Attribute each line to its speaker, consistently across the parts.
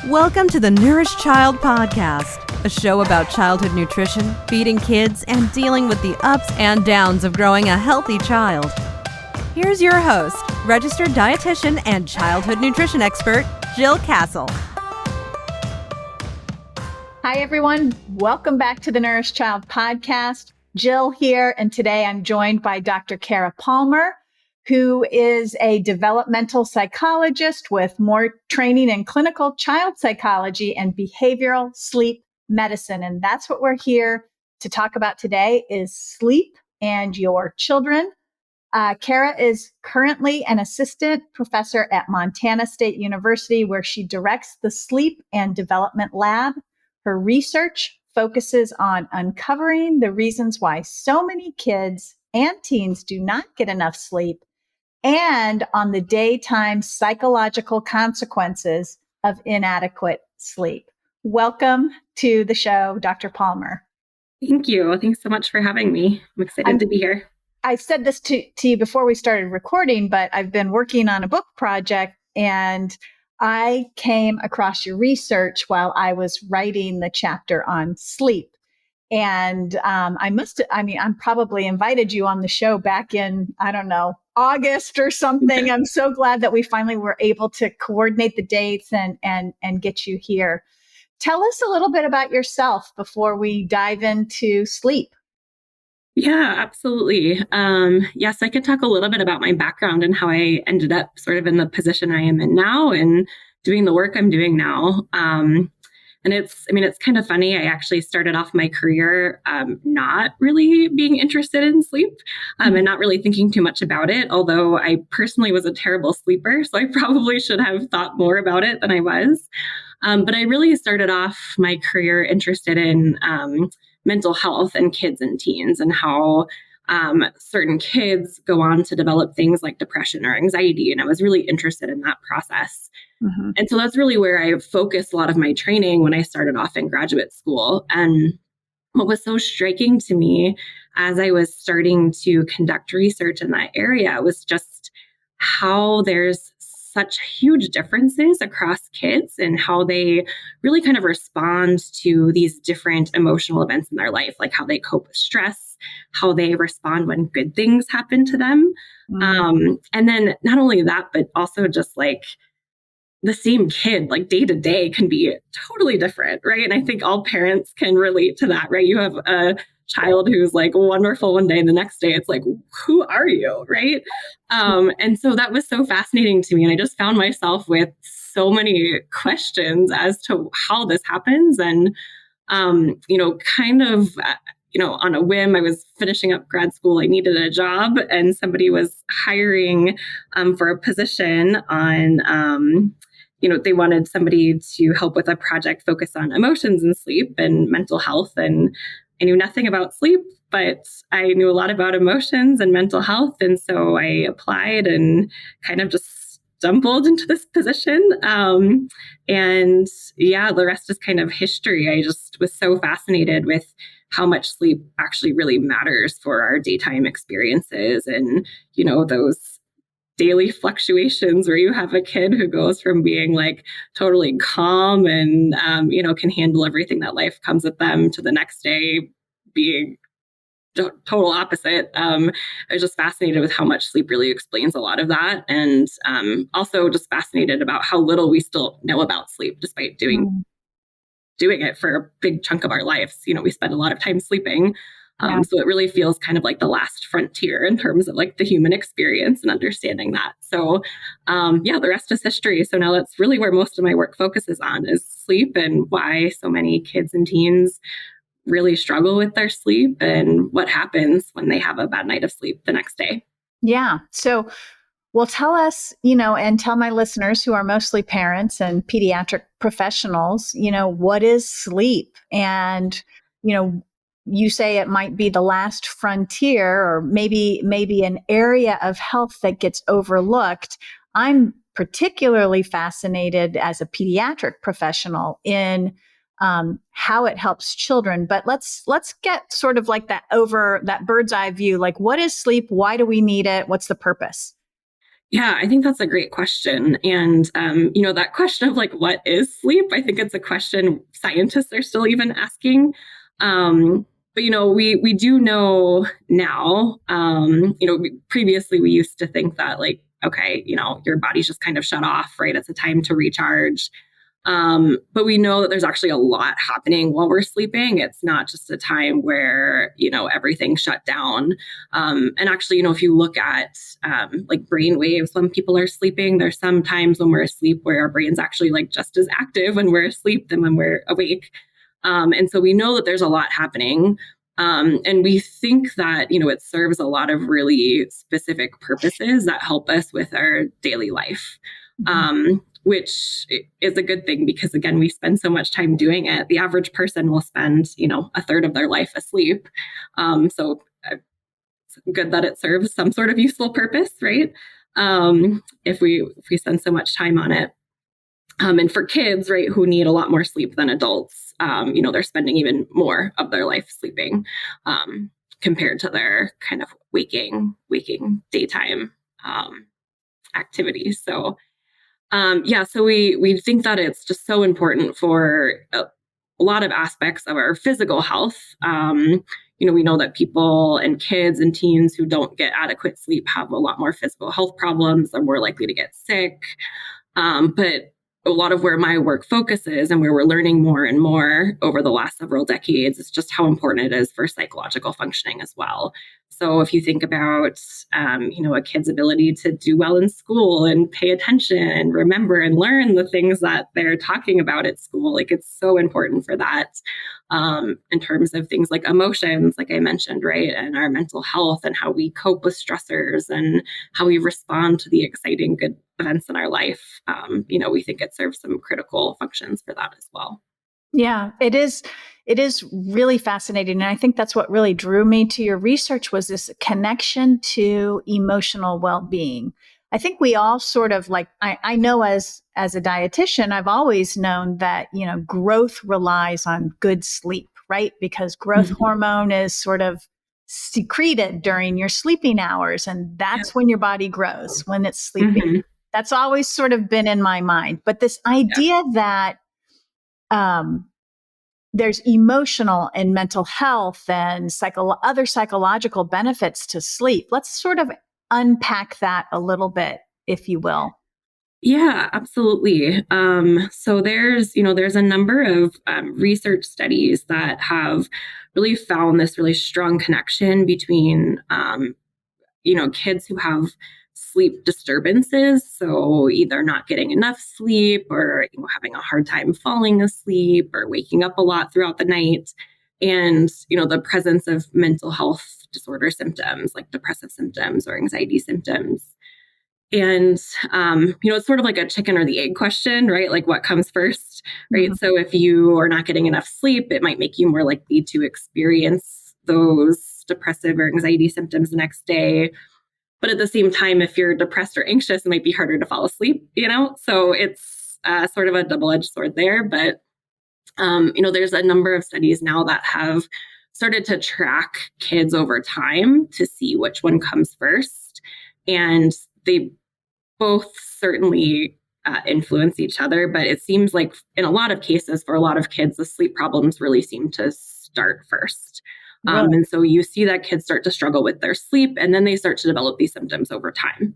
Speaker 1: Welcome to the Nourish Child Podcast, a show about childhood nutrition, feeding kids, and dealing with the ups and downs of growing a healthy child. Here's your host, registered dietitian and childhood nutrition expert, Jill Castle.
Speaker 2: Hi, everyone. Welcome back to the Nourish Child Podcast. Jill here, and today I'm joined by Dr. Cara Palmer, who is a developmental psychologist with more training in clinical child psychology and behavioral sleep medicine. And that's what we're here to talk about today is sleep and your children. Cara is currently an assistant professor at Montana State University, where she directs the Sleep and Development Lab. Her research focuses on uncovering the reasons why so many kids and teens do not get enough sleep and on the daytime psychological consequences of inadequate sleep. Welcome to the show, Dr. Palmer.
Speaker 3: Thank you. Thanks so much for having me. I'm excited to be here.
Speaker 2: I said this to you before we started recording, but I've been working on a book project and I came across your research while I was writing the chapter on sleep. And I probably invited you on the show back in, August or something. I'm so glad that we finally were able to coordinate the dates and get you here. Tell us a little bit about yourself before we dive into sleep.
Speaker 3: Yeah, absolutely. Yes, I could talk a little bit about my background and how I ended up sort of in the position I am in now and doing the work I'm doing now. And it's kind of funny. I actually started off my career not really being interested in sleep and not really thinking too much about it, although I personally was a terrible sleeper. So I probably should have thought more about it than I was. But I really started off my career interested in mental health and kids and teens and how certain kids go on to develop things like depression or anxiety. And I was really interested in that process. Mm-hmm. And so that's really where I focused a lot of my training when I started off in graduate school. And what was so striking to me as I was starting to conduct research in that area was just how there's such huge differences across kids and how they really kind of respond to these different emotional events in their life, like how they cope with stress, how they respond when good things happen to them. Mm-hmm. And then not only that, but also just like the same kid, like day to day can be totally different, right? And I think all parents can relate to that, right? You have a child who's like wonderful one day and the next day it's like, who are you, right? And so that was so fascinating to me. And I just found myself with so many questions as to how this happens. And, on a whim, I was finishing up grad school. I needed a job and somebody was hiring for a position on, they wanted somebody to help with a project focused on emotions and sleep and mental health. And I knew nothing about sleep, but I knew a lot about emotions and mental health. And so I applied and kind of just stumbled into this position. And the rest is kind of history. I just was so fascinated with how much sleep actually really matters for our daytime experiences and, those daily fluctuations where you have a kid who goes from being like totally calm and, can handle everything that life comes at them to the next day being total opposite. I was just fascinated with how much sleep really explains a lot of that. And also just fascinated about how little we still know about sleep, despite doing it for a big chunk of our lives. We spend a lot of time sleeping. So it really feels kind of like the last frontier in terms of like the human experience and understanding that. So the rest is history. So now that's really where most of my work focuses on is sleep and why so many kids and teens really struggle with their sleep and what happens when they have a bad night of sleep the next day.
Speaker 2: Yeah. So, well, tell us, and tell my listeners who are mostly parents and pediatric professionals, what is sleep? And, you say it might be the last frontier or maybe an area of health that gets overlooked. I'm particularly fascinated as a pediatric professional in how it helps children. But let's get sort of like that bird's eye view. Like, what is sleep? Why do we need it? What's the purpose?
Speaker 3: Yeah, I think that's a great question. And, that question of like, what is sleep? I think it's a question scientists are still even asking. But, we do know now, previously we used to think that like, okay, your body's just kind of shut off, right? It's a time to recharge. But we know that there's actually a lot happening while we're sleeping. It's not just a time where, everything's shut down. And actually, if you look at like brain waves when people are sleeping, there's some times when we're asleep where our brain's actually like just as active when we're asleep than when we're awake. And so we know that there's a lot happening. And we think that, it serves a lot of really specific purposes that help us with our daily life. Which is a good thing because, again, we spend so much time doing it. The average person will spend, a third of their life asleep. So it's good that it serves some sort of useful purpose, right? If we spend so much time on it. And for kids, right, who need a lot more sleep than adults, they're spending even more of their life sleeping compared to their kind of waking daytime activities. So so we think that it's just so important for a lot of aspects of our physical health. We know that people and kids and teens who don't get adequate sleep have a lot more physical health problems. They're more likely to get sick. But a lot of where my work focuses and where we're learning more and more over the last several decades is just how important it is for psychological functioning as well. So if you think about, a kid's ability to do well in school and pay attention and remember and learn the things that they're talking about at school, like it's so important for that in terms of things like emotions, like I mentioned, right? And our mental health and how we cope with stressors and how we respond to the exciting good events in our life. We think it serves some critical functions for that as well.
Speaker 2: Yeah, it is. It is really fascinating. And I think that's what really drew me to your research was this connection to emotional well-being. I think we all sort of like, I know as a dietitian, I've always known that, growth relies on good sleep, right? Because growth hormone is sort of secreted during your sleeping hours. And that's when your body grows, when it's sleeping. That's always sort of been in my mind. But this idea that there's emotional and mental health and other psychological benefits to sleep. Let's sort of unpack that a little bit, if you will.
Speaker 3: Yeah, absolutely. So there's a number of research studies that have really found this really strong connection between, kids who have sleep disturbances. So either not getting enough sleep or having a hard time falling asleep or waking up a lot throughout the night. And, the presence of mental health disorder symptoms like depressive symptoms or anxiety symptoms. And, it's sort of like a chicken or the egg question, right? Like what comes first, right? So if you are not getting enough sleep, it might make you more likely to experience those depressive or anxiety symptoms the next day. But at the same time, if you're depressed or anxious, it might be harder to fall asleep, So it's sort of a double-edged sword there. But, there's a number of studies now that have started to track kids over time to see which one comes first. And they both certainly influence each other. But it seems like in a lot of cases, for a lot of kids, the sleep problems really seem to start first. And so you see that kids start to struggle with their sleep and then they start to develop these symptoms over time.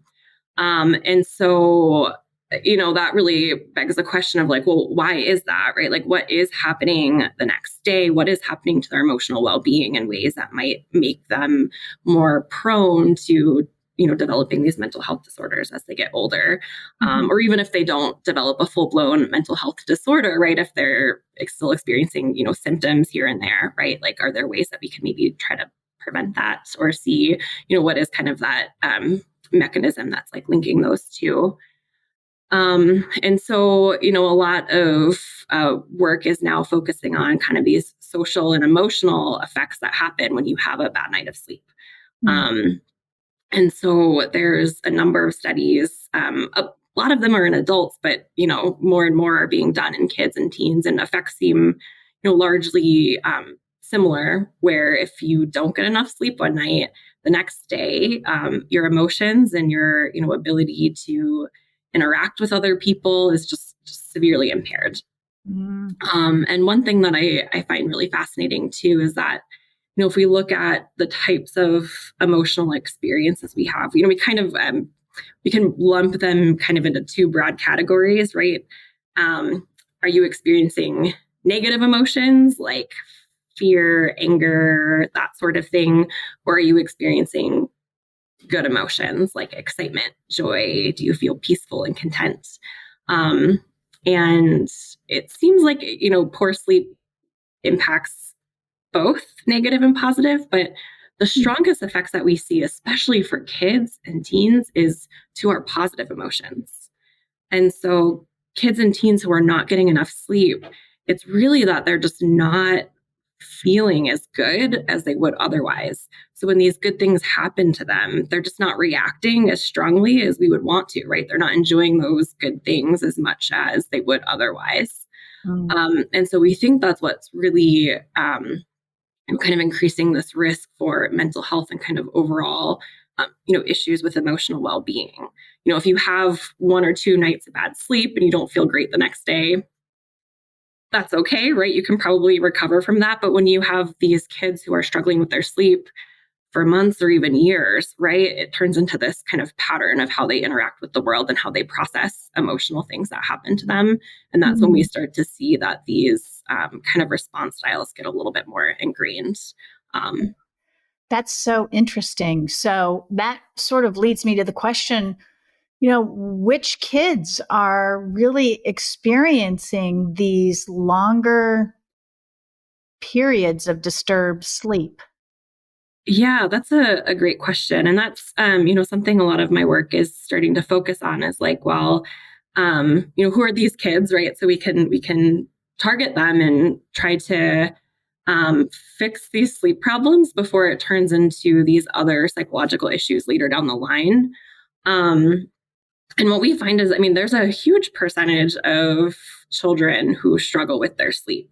Speaker 3: And so, that really begs the question of like, well, why is that, right? Like what is happening the next day? What is happening to their emotional well-being in ways that might make them more prone to developing these mental health disorders as they get older, or even if they don't develop a full-blown mental health disorder, right? If they're still experiencing, symptoms here and there, right? Like, are there ways that we can maybe try to prevent that or see, what is kind of that mechanism that's like linking those two? And so, a lot of work is now focusing on kind of these social and emotional effects that happen when you have a bad night of sleep. And so there's a number of studies, a lot of them are in adults, but, more and more are being done in kids and teens, and effects seem, largely similar, where if you don't get enough sleep one night, the next day, your emotions and your, ability to interact with other people is just severely impaired.
Speaker 2: Mm.
Speaker 3: And one thing that I find really fascinating too is that, if we look at the types of emotional experiences we have, we kind of, we can lump them kind of into two broad categories, right? Are you experiencing negative emotions like fear, anger, that sort of thing? Or are you experiencing good emotions like excitement, joy? Do you feel peaceful and content? And it seems like, poor sleep impacts both negative and positive, but the strongest effects that we see, especially for kids and teens, is to our positive emotions. And so kids and teens who are not getting enough sleep, it's really that they're just not feeling as good as they would otherwise. So when these good things happen to them, they're just not reacting as strongly as we would want to, right? They're not enjoying those good things as much as they would otherwise. And so we think that's what's really kind of increasing this risk for mental health and kind of overall, issues with emotional well-being. If you have 1 or 2 nights of bad sleep and you don't feel great the next day, that's okay, right? You can probably recover from that. But when you have these kids who are struggling with their sleep for months or even years, right, it turns into this kind of pattern of how they interact with the world and how they process emotional things that happen to them. And that's when we start to see that these kind of response styles get a little bit more ingrained.
Speaker 2: That's so interesting. So that sort of leads me to the question, which kids are really experiencing these longer periods of disturbed sleep?
Speaker 3: Yeah, that's a great question. And that's, something a lot of my work is starting to focus on is like, well, who are these kids, right? So we can target them and try to fix these sleep problems before it turns into these other psychological issues later down the line. And what we find is, there's a huge percentage of children who struggle with their sleep.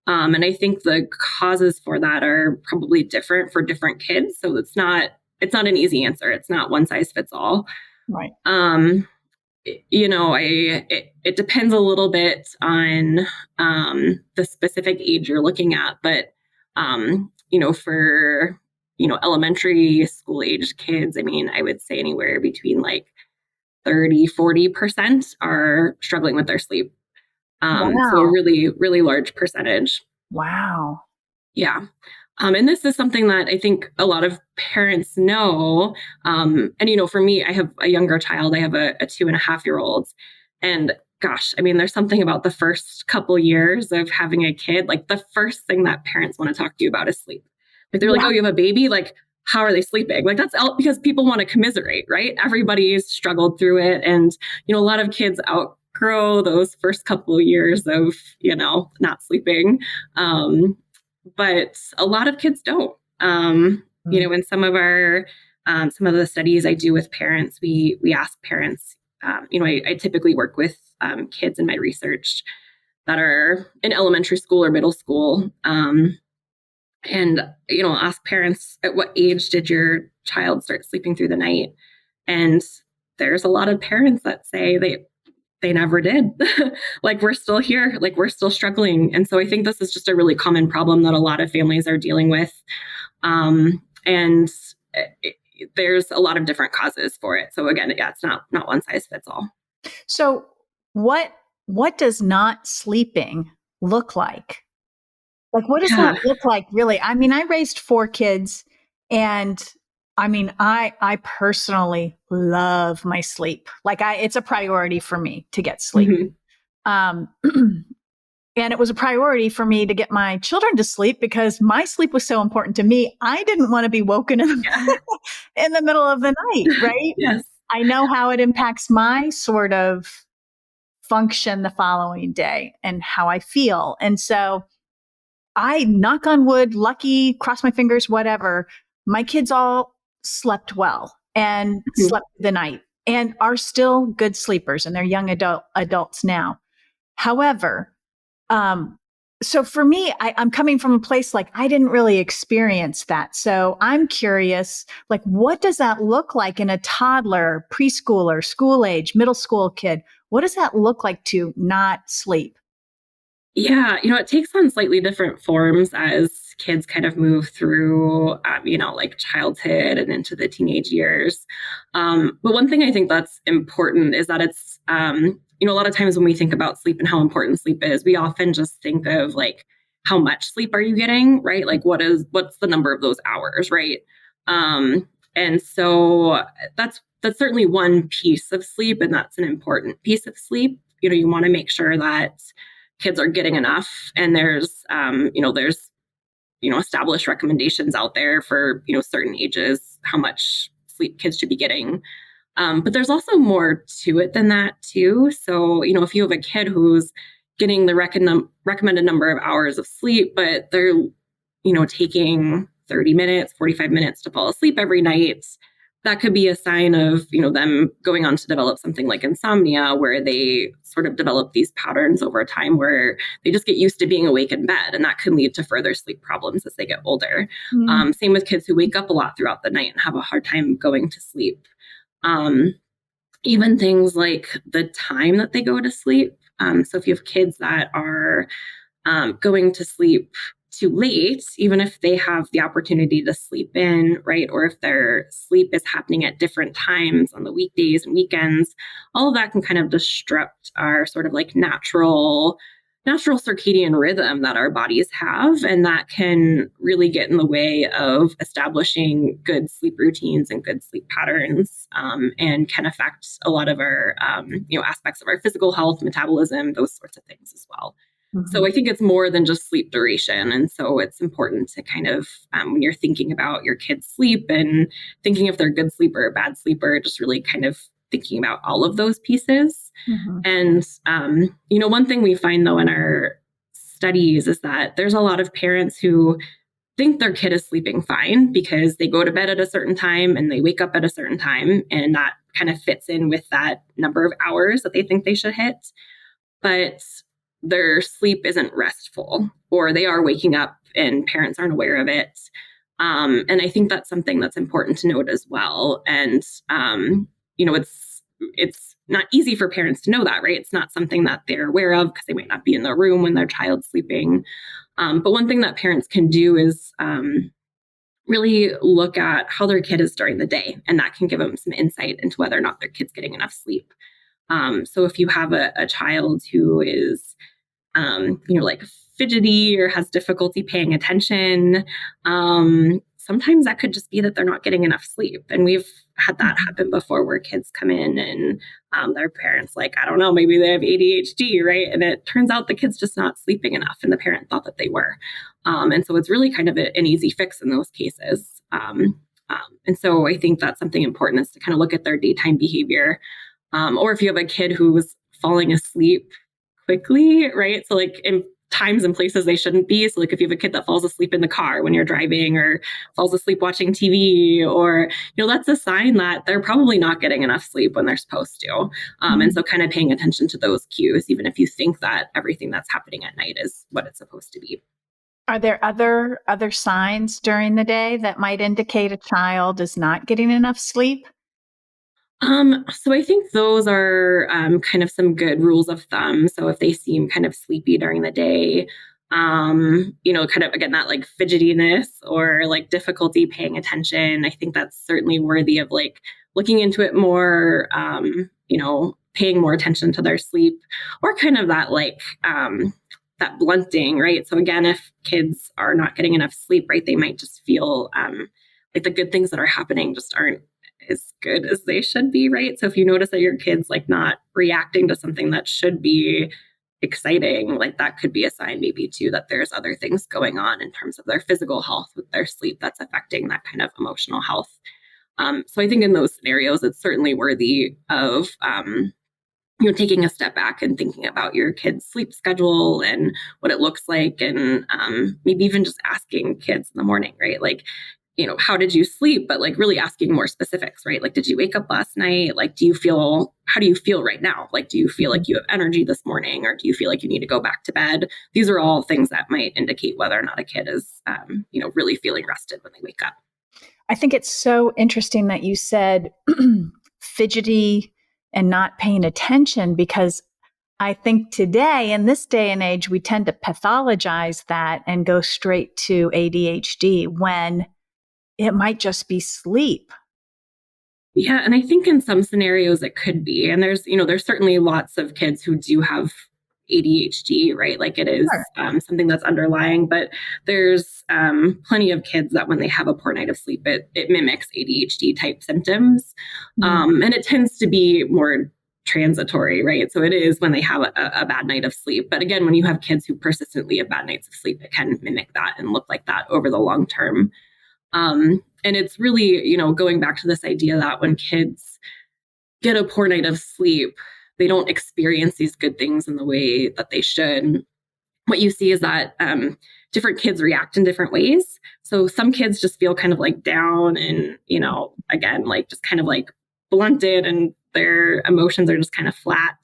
Speaker 3: And I think the causes for that are probably different for different kids. So it's not an easy answer. It's not one size fits all.
Speaker 2: Right.
Speaker 3: It depends a little bit on the specific age you're looking at, but for elementary school age kids, I would say anywhere between like 30-40% are struggling with their sleep.
Speaker 2: Wow.
Speaker 3: So a really, really large percentage.
Speaker 2: Wow.
Speaker 3: Yeah. And this is something that I think a lot of parents know. And, for me, I have a younger child. I have a 2.5-year-old. And gosh, there's something about the first couple years of having a kid. Like the first thing that parents want to talk to you about is sleep. Like they're like, oh, you have a baby? Like, how are they sleeping? Like that's because people want to commiserate, right? Everybody's struggled through it. And, a lot of kids outgrow those first couple of years of, not sleeping. But a lot of kids don't. In some of the studies I do with parents, we ask parents, I typically work with kids in my research that are in elementary school or middle school. And, ask parents, at what age did your child start sleeping through the night? And there's a lot of parents that say they never did. Like we're still here, like we're still struggling. And so I think this is just a really common problem that a lot of families are dealing with. There's a lot of different causes for it. So again, yeah, it's not one size fits all.
Speaker 2: So what does not sleeping look like? Like, what does that look like really? I raised 4 kids and I personally love my sleep. Like it's a priority for me to get sleep. Mm-hmm. And it was a priority for me to get my children to sleep because my sleep was so important to me. I didn't want to be woken in the middle of the night, right?
Speaker 3: Yes.
Speaker 2: I know how it impacts my sort of function the following day and how I feel. And so I, knock on wood, lucky, cross my fingers, whatever, my kids all slept well and slept the night and are still good sleepers and they're young adults now. However, So for me, I'm coming from a place like I didn't really experience that. So I'm curious, like, what does that look like in a toddler, preschooler, school age, middle school kid? What does that look like to not sleep?
Speaker 3: Yeah, it takes on slightly different forms as kids kind of move through, like childhood and into the teenage years. But one thing I think that's important is that it's, a lot of times when we think about sleep and how important sleep is, we often just think of like, how much sleep are you getting, right? Like, what's the number of those hours, right? And so that's certainly one piece of sleep, and that's an important piece of sleep. You want to make sure that kids are getting enough, and there's established recommendations out there for certain ages how much sleep kids should be getting, but there's also more to it than that too. So if you have a kid who's getting the recommended number of hours of sleep, but they're taking 30 minutes 45 minutes to fall asleep every night, that could be a sign of them going on to develop something like insomnia, where they sort of develop these patterns over time where they just get used to being awake in bed, and that can lead to further sleep problems as they get older. Same with kids who wake up a lot throughout the night and have a hard time going to sleep. Even things like the time that they go to sleep. So if you have kids that are going to sleep too late, even if they have the opportunity to sleep in, right? Or if their sleep is happening at different times on the weekdays and weekends, all of that can kind of disrupt our sort of like natural circadian rhythm that our bodies have. And that can really get in the way of establishing good sleep routines and good sleep patterns, and can affect a lot of our, aspects of our physical health, metabolism, those sorts of things as well. So I think it's more than just sleep duration. And so it's important to kind of, when you're thinking about your kids' sleep and thinking if they're a good sleeper or a bad sleeper, just really kind of thinking about all of those pieces. And, one thing we find though in our studies is that there's a lot of parents who think their kid is sleeping fine because they go to bed at a certain time and they wake up at a certain time, and that kind of fits in with that number of hours that they think they should hit. But their sleep isn't restful, or they are waking up and parents aren't aware of it. And I think that's something that's important to note as well. And, it's not easy for parents to know that, right? It's not something that they're aware of because they might not be in the room when their child's sleeping. But one thing that parents can do is really look at how their kid is during the day, and that can give them some insight into whether or not their kid's getting enough sleep. So if you have a child who is like fidgety or has difficulty paying attention, sometimes that could just be that they're not getting enough sleep. And we've had that happen before, where kids come in and their parents like, I don't know, maybe they have ADHD, right? And it turns out the kid's just not sleeping enough, and the parent thought that they were. And so it's really kind of an easy fix in those cases. And so I think that's something important, is to kind of look at their daytime behavior. Or if you have a kid who's falling asleep quickly, right? So like in times and places they shouldn't be. So like if you have a kid that falls asleep in the car when you're driving, or falls asleep watching TV, or, that's a sign that they're probably not getting enough sleep when they're supposed to. And so kind of paying attention to those cues, even if you think that everything that's happening at night is what it's supposed to be.
Speaker 2: Are there other signs during the day that might indicate a child is not getting enough sleep?
Speaker 3: So I think those are kind of some good rules of thumb. So if they seem kind of sleepy during the day, kind of, again, that like fidgetiness or like difficulty paying attention, I think that's certainly worthy of like looking into it more, paying more attention to their sleep, or kind of that like, that blunting, right? So again, if kids are not getting enough sleep, right, they might just feel like the good things that are happening just aren't as good as they should be, right? So if you notice that your kid's like not reacting to something that should be exciting, like that could be a sign maybe too that there's other things going on in terms of their physical health with their sleep that's affecting that kind of emotional health. So I think in those scenarios, it's certainly worthy of taking a step back and thinking about your kid's sleep schedule and what it looks like, and maybe even just asking kids in the morning, right? Like, how did you sleep? But like really asking more specifics, right? Like, did you wake up last night? Like, how do you feel right now? Like, do you feel like you have energy this morning, or do you feel like you need to go back to bed? These are all things that might indicate whether or not a kid is, really feeling rested when they wake up.
Speaker 2: I think it's so interesting that you said fidgety and not paying attention, because I think today, in this day and age, we tend to pathologize that and go straight to ADHD when it might just be sleep.
Speaker 3: Yeah. And I think in some scenarios it could be. And there's certainly lots of kids who do have ADHD, right? Like it is something that's underlying, but there's plenty of kids that when they have a poor night of sleep, it mimics ADHD type symptoms. And it tends to be more transitory, right? So it is when they have a bad night of sleep. But again, when you have kids who persistently have bad nights of sleep, it can mimic that and look like that over the long term. And it's really, going back to this idea that when kids get a poor night of sleep, they don't experience these good things in the way that they should. What you see is that different kids react in different ways. So some kids just feel kind of like down and, again, like just kind of like blunted, and their emotions are just kind of flat.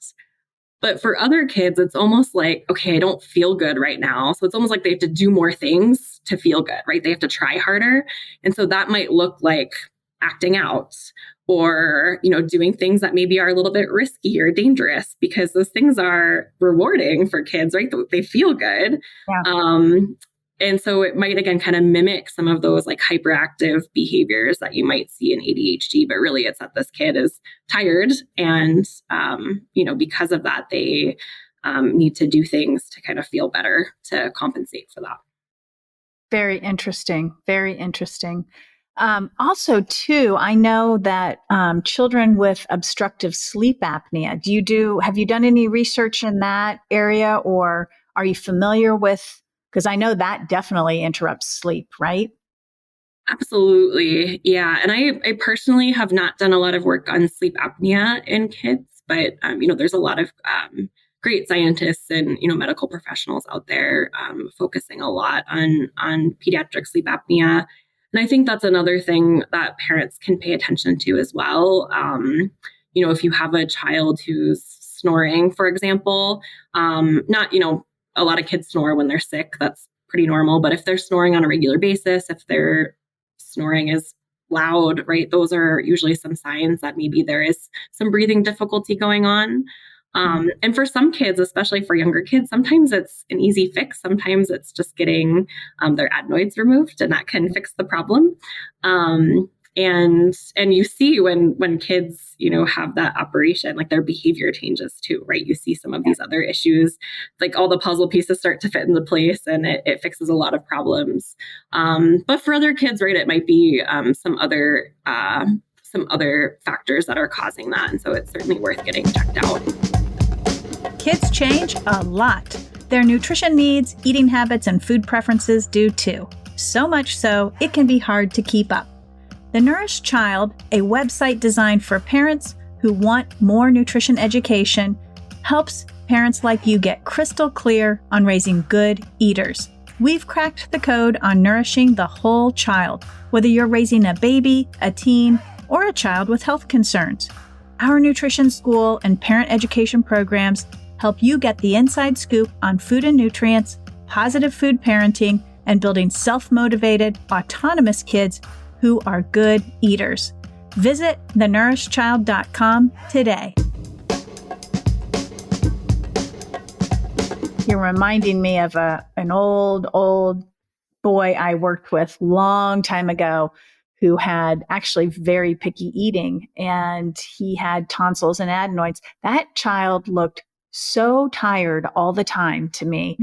Speaker 3: But for other kids, it's almost like, okay, I don't feel good right now. So it's almost like they have to do more things to feel good, right? They have to try harder. And so that might look like acting out, or, doing things that maybe are a little bit risky or dangerous, because those things are rewarding for kids, right? They feel good. Yeah. And so it might, again, kind of mimic some of those like hyperactive behaviors that you might see in ADHD, but really it's that this kid is tired. And, because of that, they need to do things to kind of feel better to compensate for that.
Speaker 2: Very interesting. Very interesting. Also, too, I know that children with obstructive sleep apnea, have you done any research in that area, or are you familiar with, because I know that definitely interrupts sleep, right?
Speaker 3: Absolutely. Yeah. And I personally have not done a lot of work on sleep apnea in kids, but, there's a lot of great scientists and, medical professionals out there focusing a lot on pediatric sleep apnea. And I think that's another thing that parents can pay attention to as well. If you have a child who's snoring, for example, not, a lot of kids snore when they're sick. That's pretty normal. But if they're snoring on a regular basis, if their snoring is loud, right, those are usually some signs that maybe there is some breathing difficulty going on. And for some kids, especially for younger kids, sometimes it's an easy fix. Sometimes it's just getting their adenoids removed, and that can fix the problem. And you see when kids, have that operation, like their behavior changes too, right? You see some of these other issues, like all the puzzle pieces start to fit into place, and it fixes a lot of problems. But for other kids, right, it might be some other factors that are causing that. And so it's certainly worth getting checked out.
Speaker 2: Kids change a lot. Their nutrition needs, eating habits, and food preferences do too. So much so, it can be hard to keep up. The Nourished Child, a website designed for parents who want more nutrition education, helps parents like you get crystal clear on raising good eaters. We've cracked the code on nourishing the whole child, whether you're raising a baby, a teen, or a child with health concerns. Our nutrition school and parent education programs help you get the inside scoop on food and nutrients, positive food parenting, and building self-motivated, autonomous kids who are good eaters. Visit thenourishedchild.com today. You're reminding me of an old boy I worked with long time ago who had actually very picky eating, and he had tonsils and adenoids. That child looked so tired all the time to me,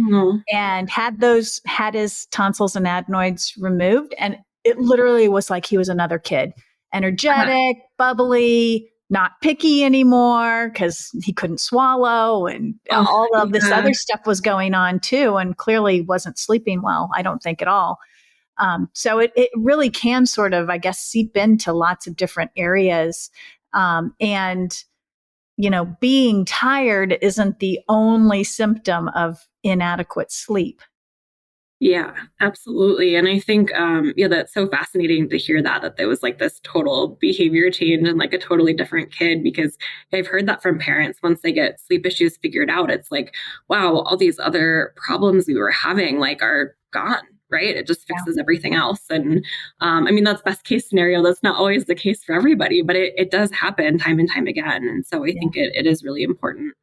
Speaker 2: and had his tonsils and adenoids removed. And it literally was like he was another kid, energetic, bubbly, not picky anymore because he couldn't swallow, and all of this other stuff was going on too. And clearly wasn't sleeping well, I don't think at all. So it really can sort of, I guess, seep into lots of different areas. And being tired isn't the only symptom of inadequate sleep.
Speaker 3: Yeah, absolutely. And I think, that's so fascinating to hear that there was like this total behavior change and like a totally different kid, because I've heard that from parents once they get sleep issues figured out. It's like, wow, all these other problems we were having like are gone, right? It just
Speaker 2: Yeah.
Speaker 3: fixes everything else. And that's best case scenario. That's not always the case for everybody, but it does happen time and time again. And so I
Speaker 2: Yeah.
Speaker 3: think it is really important.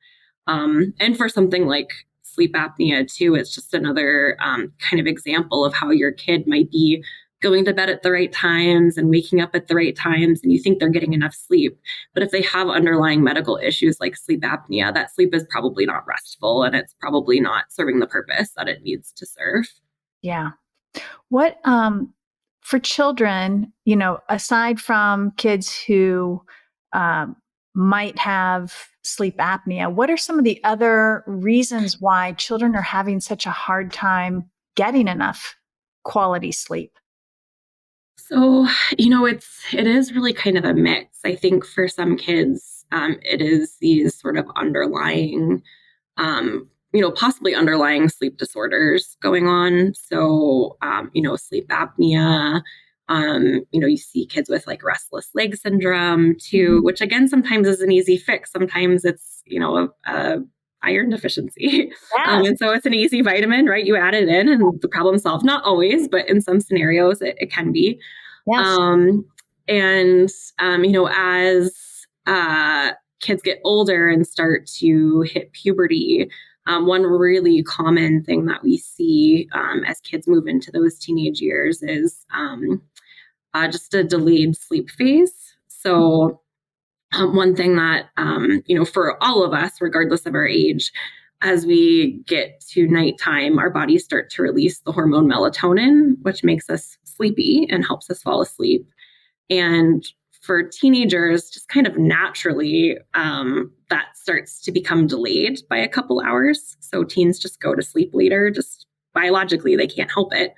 Speaker 3: And for something like sleep apnea too, it's just another kind of example of how your kid might be going to bed at the right times and waking up at the right times, and you think they're getting enough sleep. But if they have underlying medical issues like sleep apnea, that sleep is probably not restful, and it's probably not serving the purpose that it needs to serve.
Speaker 2: Yeah. What, for children, aside from kids who um, might have sleep apnea, what are some of the other reasons why children are having such a hard time getting enough quality sleep?
Speaker 3: So, it is really kind of a mix. I think for some kids, it is these sort of underlying possibly underlying sleep disorders going on. So, sleep apnea. You see kids with like restless leg syndrome too, which again sometimes is an easy fix. Sometimes it's a iron deficiency,
Speaker 2: Yes.
Speaker 3: and so it's an easy vitamin, right? You add it in, and the problem solved. Not always, but in some scenarios, it can be.
Speaker 2: Yes.
Speaker 3: Um, and as kids get older and start to hit puberty, one really common thing that we see as kids move into those teenage years is just a delayed sleep phase. So, one thing that, for all of us, regardless of our age, as we get to nighttime, our bodies start to release the hormone melatonin, which makes us sleepy and helps us fall asleep. And for teenagers, just kind of naturally, that starts to become delayed by a couple hours. So teens just go to sleep later, just biologically, they can't help it.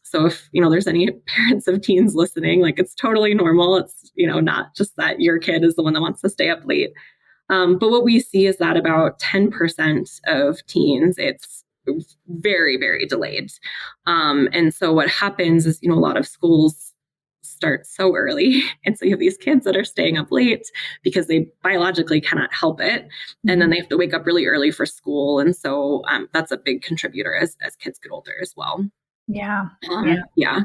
Speaker 3: So if, there's any parents of teens listening, like it's totally normal. It's, not just that your kid is the one that wants to stay up late. But what we see is that about 10% of teens, it's very, very delayed. And so what happens is, a lot of schools start so early. And so you have these kids that are staying up late because they biologically cannot help it. And then they have to wake up really early for school. And so that's a big contributor as kids get older as well.
Speaker 2: Yeah.
Speaker 3: Yeah.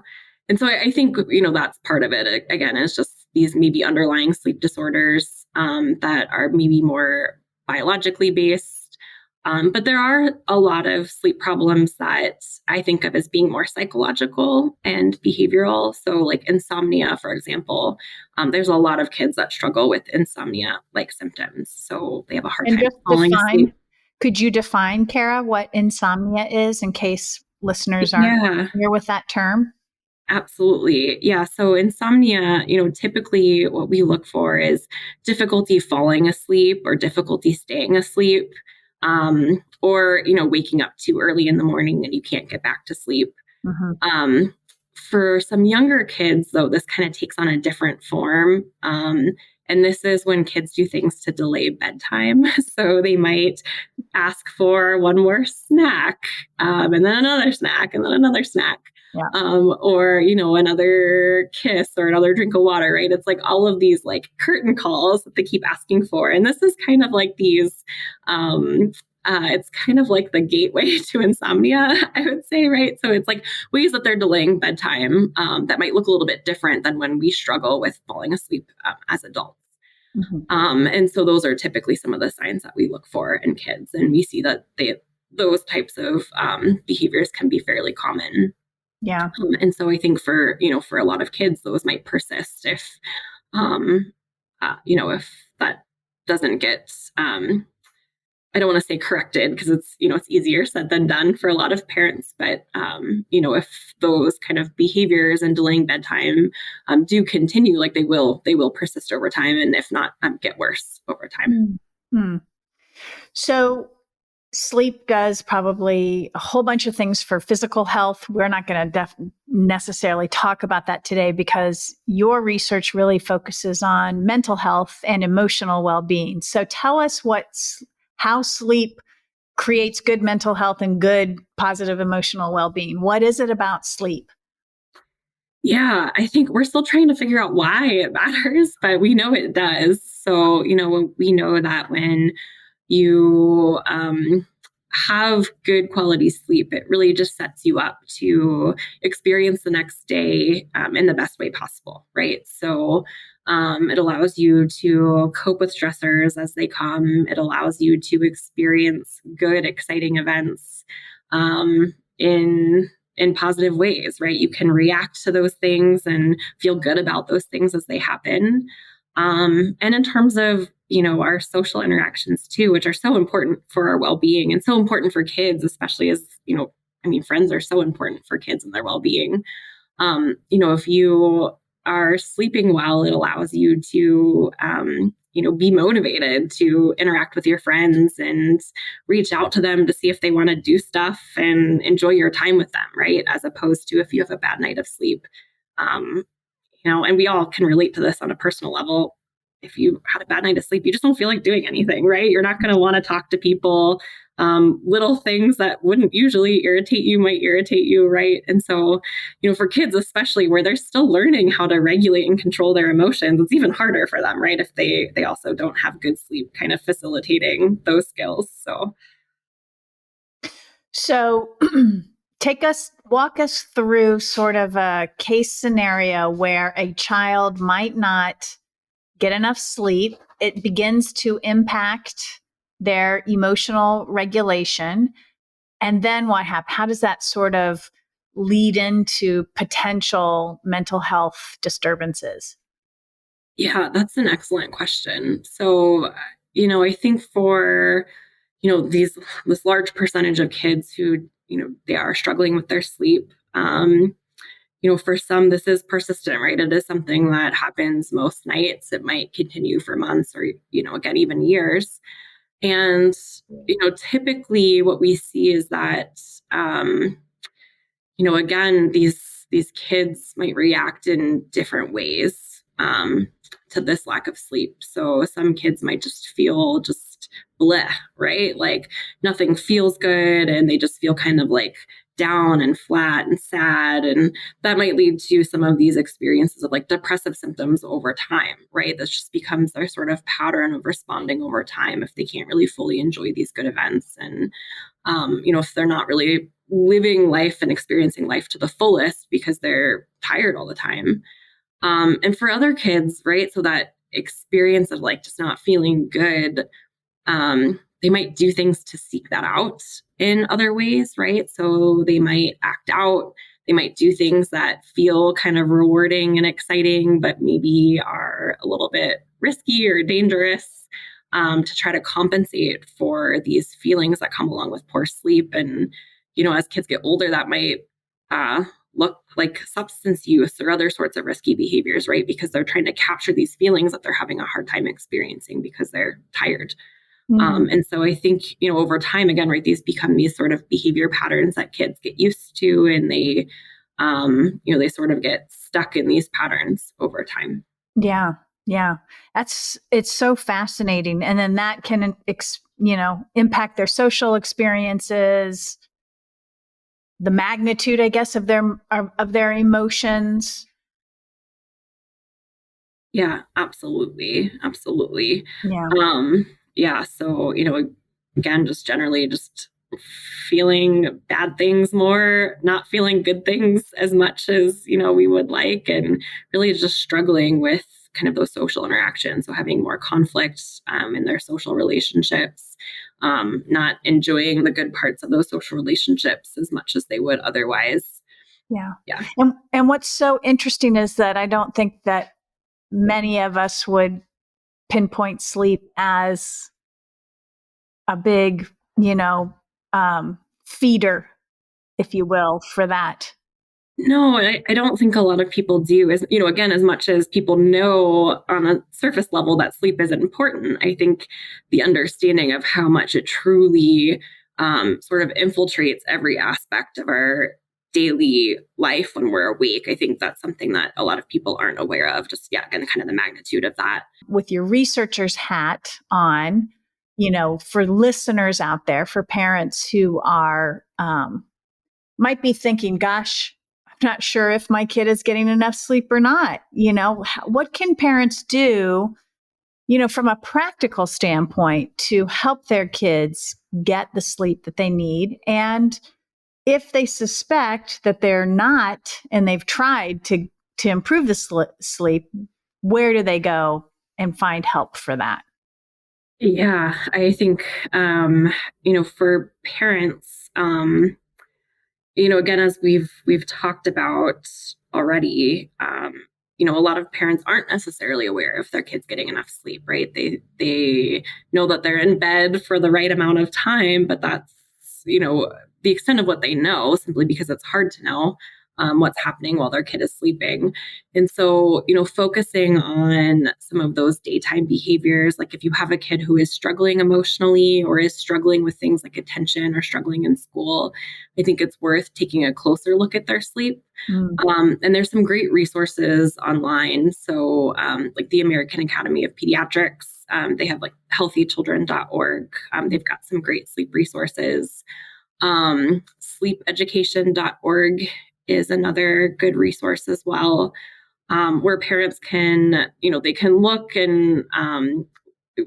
Speaker 3: And so I think, that's part of it. Again, is just these maybe underlying sleep disorders that are maybe more biologically based. But there are a lot of sleep problems that I think of as being more psychological and behavioral. So like insomnia, for example, there's a lot of kids that struggle with insomnia-like symptoms. So they have a hard
Speaker 2: And
Speaker 3: time
Speaker 2: just
Speaker 3: falling asleep.
Speaker 2: could you define, Cara, what insomnia is in case listeners aren't
Speaker 3: Yeah.
Speaker 2: familiar with that term?
Speaker 3: Absolutely. Yeah. So insomnia, typically what we look for is difficulty falling asleep or difficulty staying asleep, or, waking up too early in the morning and you can't get back to sleep.
Speaker 2: Mhm.
Speaker 3: For some younger kids, though, this kind of takes on a different form. And this is when kids do things to delay bedtime. So they might ask for one more snack, and then another snack, and then another snack.
Speaker 2: Yeah.
Speaker 3: Or, another kiss or another drink of water, right? It's like all of these like curtain calls that they keep asking for. And this is kind of like these, it's kind of like the gateway to insomnia, I would say, right? So it's like ways that they're delaying bedtime that might look a little bit different than when we struggle with falling asleep as adults.
Speaker 2: Mhm.
Speaker 3: And so those are typically some of the signs that we look for in kids. And we see that those types of behaviors can be fairly common.
Speaker 2: Yeah.
Speaker 3: And so I think for a lot of kids, those might persist if that doesn't get, I don't want to say corrected because it's easier said than done for a lot of parents. But, if those kind of behaviors and delaying bedtime do continue, like they will persist over time. And if not, get worse over time.
Speaker 2: Mm. So sleep does probably a whole bunch of things for physical health. We're not going to necessarily talk about that today because your research really focuses on mental health and emotional well-being. So tell us how sleep creates good mental health and good positive emotional well-being. What is it about sleep?
Speaker 3: Yeah, I think we're still trying to figure out why it matters, but we know it does. So, we know that when you have good quality sleep, it really just sets you up to experience the next day in the best way possible, right? So it allows you to cope with stressors as they come. It allows you to experience good, exciting events in positive ways, right? You can react to those things and feel good about those things as they happen. And in terms of, our social interactions too, which are so important for our well-being and so important for kids, especially as, friends are so important for kids and their well-being. If you are sleeping well, it allows you to, be motivated to interact with your friends and reach out to them to see if they want to do stuff and enjoy your time with them, right? As opposed to if you have a bad night of sleep. And we all can relate to this on a personal level. If you had a bad night of sleep, you just don't feel like doing anything, right? You're not going to want to talk to people. Little things that wouldn't usually irritate you might irritate you, right? And so, for kids, especially where they're still learning how to regulate and control their emotions, it's even harder for them, right? If they also don't have good sleep kind of facilitating those skills.
Speaker 2: So walk us through sort of a case scenario where a child might not get enough sleep. It begins to impact their emotional regulation. And then what happens? How does that sort of lead into potential mental health disturbances?
Speaker 3: Yeah, that's an excellent question. So, I think for, this large percentage of kids who, they are struggling with their sleep, for some, this is persistent, right? It is something that happens most nights. It might continue for months or, again, even years. And, typically what we see is that, again, these kids might react in different ways to this lack of sleep. So some kids might just feel just bleh, right? Like nothing feels good and they just feel kind of like down and flat and sad. And that might lead to some of these experiences of like depressive symptoms over time, right? That just becomes their sort of pattern of responding over time if they can't really fully enjoy these good events. And, if they're not really living life and experiencing life to the fullest because they're tired all the time. And for other kids, right? So that experience of like just not feeling good, they might do things to seek that out in other ways, right? So they might act out, they might do things that feel kind of rewarding and exciting, but maybe are a little bit risky or dangerous to try to compensate for these feelings that come along with poor sleep. And, as kids get older, that might look like substance use or other sorts of risky behaviors, right? Because they're trying to capture these feelings that they're having a hard time experiencing because they're tired. And so I think, over time, again, right, these become these sort of behavior patterns that kids get used to, and they, they sort of get stuck in these patterns over time.
Speaker 2: Yeah. Yeah. It's so fascinating. And then that can, impact their social experiences, the magnitude, I guess, of their emotions.
Speaker 3: Yeah, absolutely. Absolutely.
Speaker 2: Yeah.
Speaker 3: Yeah. So, again, just generally just feeling bad things more, not feeling good things as much as, we would like, and really just struggling with kind of those social interactions. So having more conflicts in their social relationships, not enjoying the good parts of those social relationships as much as they would otherwise.
Speaker 2: Yeah.
Speaker 3: Yeah.
Speaker 2: And what's so interesting is that I don't think that many of us would pinpoint sleep as a big, feeder, if you will, for that.
Speaker 3: No, I don't think a lot of people do. As again, as much as people know on a surface level that sleep is important, I think the understanding of how much it truly sort of infiltrates every aspect of our daily life when we're awake, I think that's something that a lot of people aren't aware of. Just again, kind of the magnitude of that.
Speaker 2: With your researcher's hat on, for listeners out there, for parents who are, might be thinking, gosh, I'm not sure if my kid is getting enough sleep or not. What can parents do, from a practical standpoint to help their kids get the sleep that they need? And if they suspect that they're not, and they've tried to improve the sleep, where do they go and find help for that?
Speaker 3: Yeah, I think, for parents, again, as we've talked about already, a lot of parents aren't necessarily aware if their kid's getting enough sleep, right? They know that they're in bed for the right amount of time, but that's, the extent of what they know, simply because it's hard to know what's happening while their kid is sleeping. And so, focusing on some of those daytime behaviors, like if you have a kid who is struggling emotionally or is struggling with things like attention or struggling in school, I think it's worth taking a closer look at their sleep. And there's some great resources online. So like the American Academy of Pediatrics, they have like healthychildren.org. They've got some great sleep resources. Sleepeducation.org is another good resource as well, where parents can, they can look and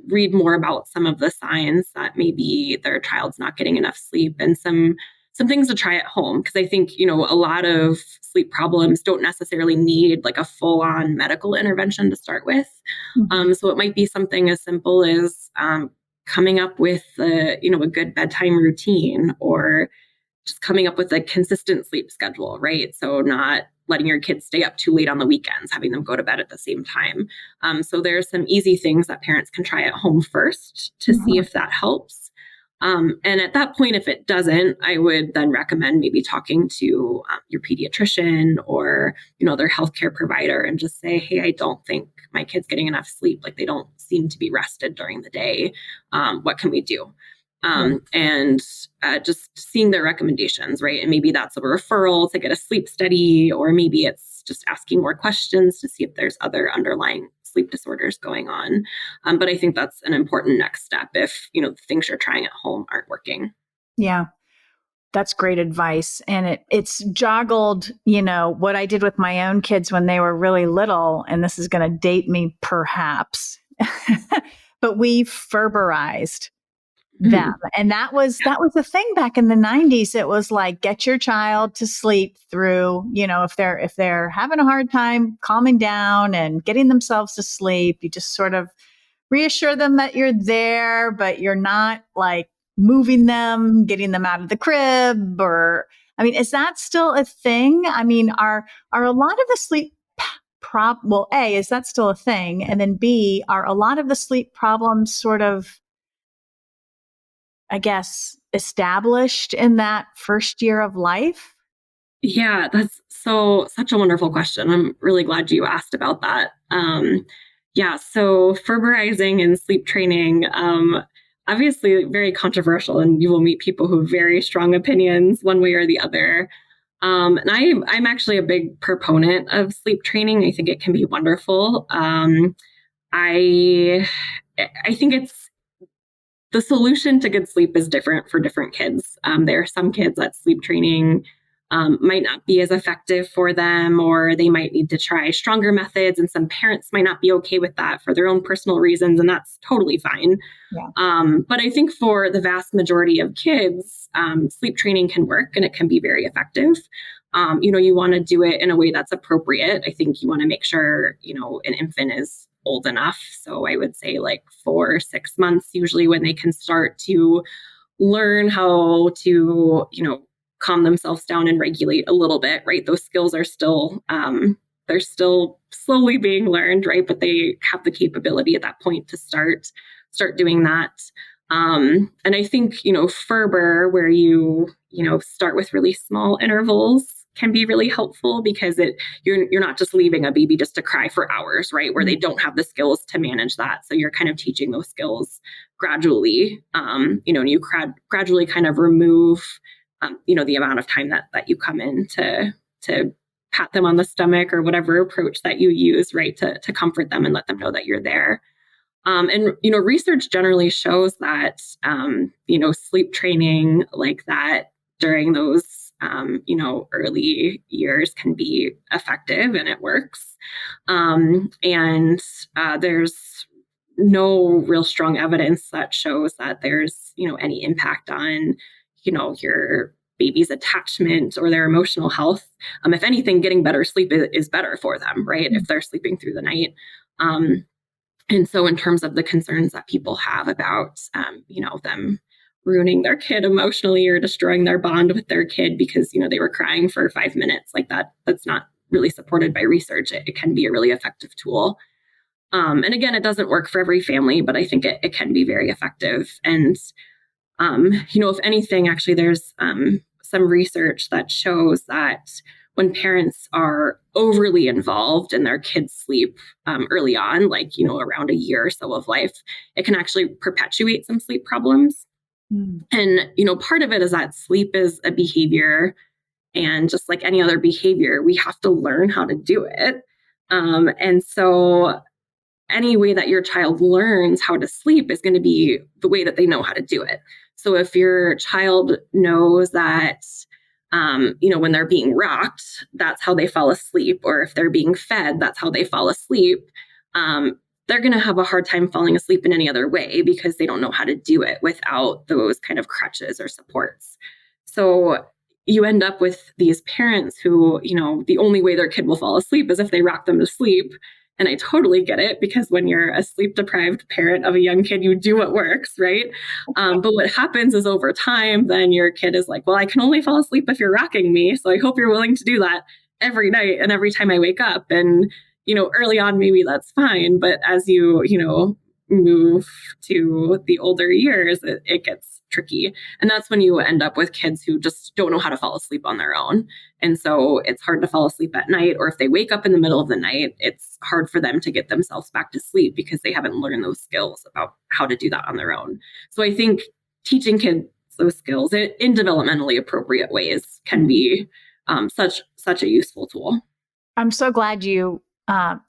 Speaker 3: read more about some of the signs that maybe their child's not getting enough sleep, and some things to try at home. Because I think, a lot of sleep problems don't necessarily need like a full-on medical intervention to start with. So it might be something as simple as coming up with a good bedtime routine, or just coming up with a consistent sleep schedule, right? So not letting your kids stay up too late on the weekends, having them go to bed at the same time. So there's some easy things that parents can try at home first to see if that helps. And at that point, if it doesn't, I would then recommend maybe talking to your pediatrician or, their healthcare provider, and just say, hey, I don't think my kid's getting enough sleep. Like, they don't seem to be rested during the day. What can we do? And just seeing their recommendations, right? And maybe that's a referral to get a sleep study, or maybe it's just asking more questions to see if there's other underlying sleep disorders going on. But I think that's an important next step if, the things you're trying at home aren't working.
Speaker 2: Yeah, that's great advice. And it's joggled, what I did with my own kids when they were really little, and this is going to date me perhaps, but we Ferberized them. And that was the thing back in the 90s. It was like, get your child to sleep through, if they're having a hard time calming down and getting themselves to sleep, you just sort of reassure them that you're there, but you're not like moving them, getting them out of the crib. Or, is that still a thing? Are a lot of the sleep A, is that still a thing? And then B, are a lot of the sleep problems sort of, I guess, established in that first year of life?
Speaker 3: Yeah, that's such a wonderful question. I'm really glad you asked about that. So Ferberizing and sleep training, obviously very controversial, and you will meet people who have very strong opinions one way or the other. And I'm actually a big proponent of sleep training. I think it can be wonderful. I think the solution to good sleep is different for different kids. There are some kids that sleep training might not be as effective for them, or they might need to try stronger methods, and some parents might not be okay with that for their own personal reasons, and that's totally fine. Yeah. But I think for the vast majority of kids, sleep training can work, and it can be very effective. You want to do it in a way that's appropriate. I think you want to make sure, an infant is old enough. So I would say like 4 or 6 months, usually, when they can start to learn how to, calm themselves down and regulate a little bit, right? Those skills are still, they're still slowly being learned, right? But they have the capability at that point to start doing that. And I think, Ferber, where you start with really small intervals, can be really helpful, because you're not just leaving a baby just to cry for hours, right? Where they don't have the skills to manage that. So you're kind of teaching those skills gradually, and you gradually kind of remove, the amount of time that you come in to pat them on the stomach, or whatever approach that you use, right? To comfort them and let them know that you're there. And research generally shows that, sleep training like that during those, early years can be effective and it works. And there's no real strong evidence that shows that there's, any impact on, your baby's attachment or their emotional health. If anything, getting better sleep is better for them, right? If they're sleeping through the night. And so in terms of the concerns that people have about, them ruining their kid emotionally or destroying their bond with their kid because, they were crying for 5 minutes, like that's not really supported by research. It can be a really effective tool. And again, it doesn't work for every family, but I think it can be very effective. And, if anything, actually, there's some research that shows that when parents are overly involved in their kids' sleep early on, like, around a year or so of life, it can actually perpetuate some sleep problems. And, part of it is that sleep is a behavior, and just like any other behavior, we have to learn how to do it. And so any way that your child learns how to sleep is going to be the way that they know how to do it. So if your child knows that, when they're being rocked, that's how they fall asleep, or if they're being fed, that's how they fall asleep, they're going to have a hard time falling asleep in any other way because they don't know how to do it without those kind of crutches or supports. So you end up with these parents who, the only way their kid will fall asleep is if they rock them to sleep. And I totally get it, because when you're a sleep-deprived parent of a young kid, you do what works, right? But what happens is over time, then your kid is like, well, I can only fall asleep if you're rocking me. So I hope you're willing to do that every night and every time I wake up. And, early on, maybe that's fine. But as you, move to the older years, it gets tricky. And that's when you end up with kids who just don't know how to fall asleep on their own. And so it's hard to fall asleep at night, or if they wake up in the middle of the night, it's hard for them to get themselves back to sleep because they haven't learned those skills about how to do that on their own. So I think teaching kids those skills in developmentally appropriate ways can be such a useful tool.
Speaker 2: I'm so glad you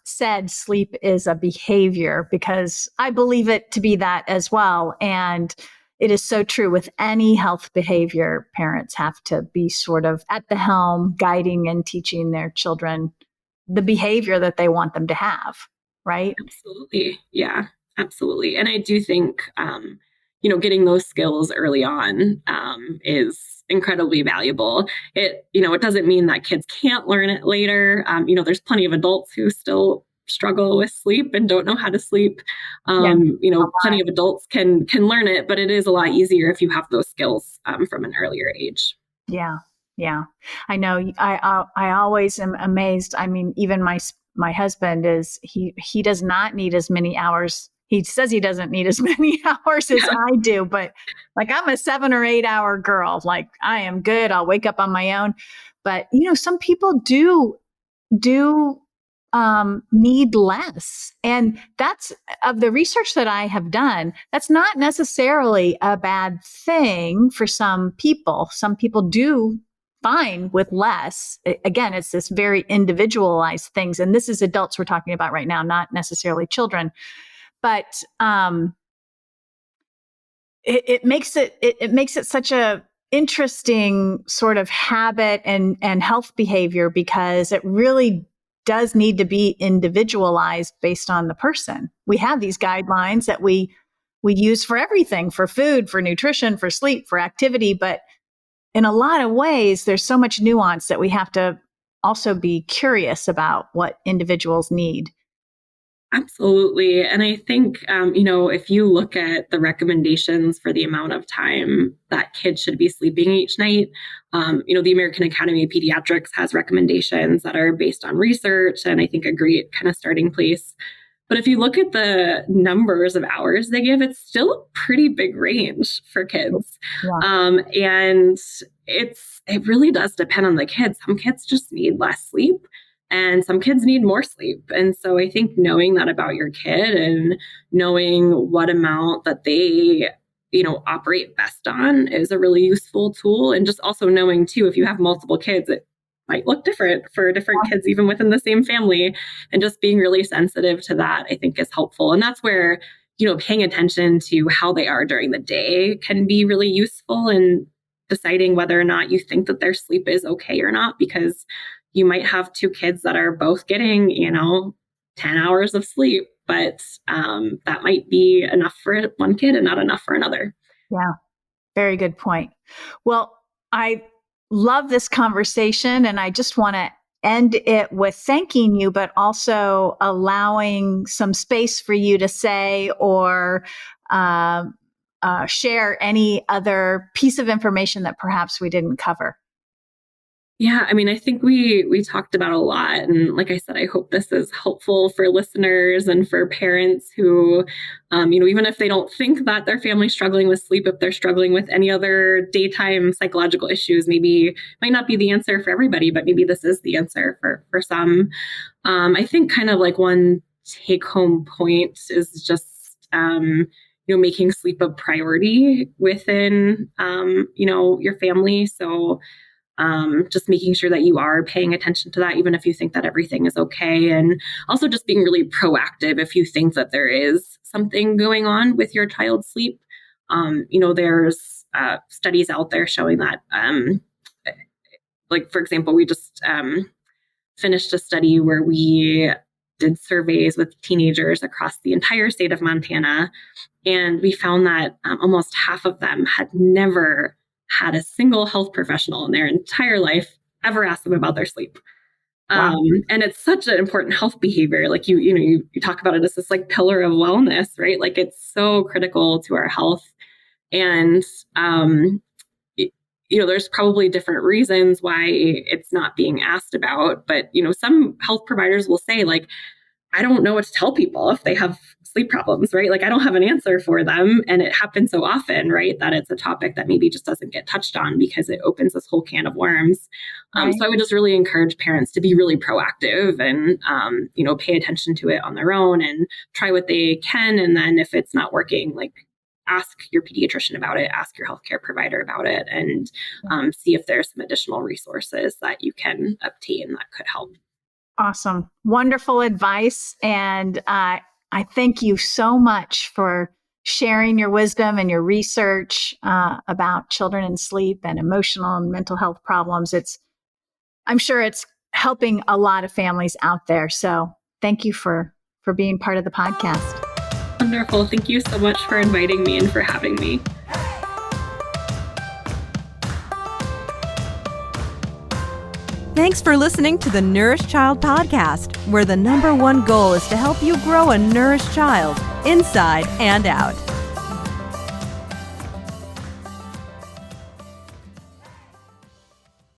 Speaker 2: said sleep is a behavior, because I believe it to be that as well. And it is so true with any health behavior. Parents have to be sort of at the helm, guiding and teaching their children the behavior that they want them to have, right?
Speaker 3: Absolutely. Yeah, absolutely. And I do think, getting those skills early on is incredibly valuable. It doesn't mean that kids can't learn it later. There's plenty of adults who still struggle with sleep and don't know how to sleep. Plenty of adults can learn it, but it is a lot easier if you have those skills from an earlier age.
Speaker 2: Yeah. Yeah. I know. I always am amazed. I mean, even my husband he does not need as many hours. He says he doesn't need as many hours as I do, but like, I'm a 7 or 8 hour girl. Like, I am good. I'll wake up on my own. But, some people do need less. And that's, of the research that I have done, that's not necessarily a bad thing for some people. Some people do fine with less. Again, it's this very individualized things. And this is adults we're talking about right now, not necessarily children. But it makes it such a interesting sort of habit and health behavior, because it really does need to be individualized based on the person. We have these guidelines that we use for everything, for food, for nutrition, for sleep, for activity. But in a lot of ways, there's so much nuance that we have to also be curious about what individuals need.
Speaker 3: Absolutely. And I think, if you look at the recommendations for the amount of time that kids should be sleeping each night, the American Academy of Pediatrics has recommendations that are based on research, and I think a great kind of starting place. But if you look at the numbers of hours they give, it's still a pretty big range for kids. Yeah. And it really does depend on the kids. Some kids just need less sleep, and some kids need more sleep. And so I think knowing that about your kid and knowing what amount that they, operate best on is a really useful tool. And just also knowing too, if you have multiple kids, it might look different for different kids, even within the same family. And just being really sensitive to that, I think, is helpful. And that's where paying attention to how they are during the day can be really useful in deciding whether or not you think that their sleep is okay or not, because you might have two kids that are both getting, 10 hours of sleep, but that might be enough for one kid and not enough for another.
Speaker 2: Yeah, very good point. Well, I love this conversation, and I just want to end it with thanking you, but also allowing some space for you to say or share any other piece of information that perhaps we didn't cover.
Speaker 3: Yeah, I mean, I think we talked about a lot. And like I said, I hope this is helpful for listeners and for parents who, even if they don't think that their family's struggling with sleep, if they're struggling with any other daytime psychological issues, maybe might not be the answer for everybody, but maybe this is the answer for some. I think kind of like one take home point is just, making sleep a priority within, your family. So just making sure that you are paying attention to that, even if you think that everything is okay. And also just being really proactive if you think that there is something going on with your child's sleep. There's studies out there showing that, for example, we just finished a study where we did surveys with teenagers across the entire state of Montana. And we found that almost half of them had never had a single health professional in their entire life ever ask them about their sleep.
Speaker 2: Wow.
Speaker 3: And it's such an important health behavior. Like you talk about it as this like pillar of wellness, right? Like it's so critical to our health. And, there's probably different reasons why it's not being asked about, but, some health providers will say like, I don't know what to tell people if they have sleep problems, right? Like I don't have an answer for them. And it happens so often, right? That it's a topic that maybe just doesn't get touched on because it opens this whole can of worms.
Speaker 2: Right.
Speaker 3: So I would just really encourage parents to be really proactive and, pay attention to it on their own and try what they can. And then if it's not working, like ask your pediatrician about it, ask your healthcare provider about it, and see if there's some additional resources that you can obtain that could help.
Speaker 2: Awesome. Wonderful advice. And I thank you so much for sharing your wisdom and your research about children and sleep and emotional and mental health problems. I'm sure it's helping a lot of families out there. So thank you for being part of the podcast.
Speaker 3: Wonderful. Thank you so much for inviting me and for having me.
Speaker 1: Thanks for listening to the Nourished Child Podcast, where the #1 goal is to help you grow a nourished child inside and out.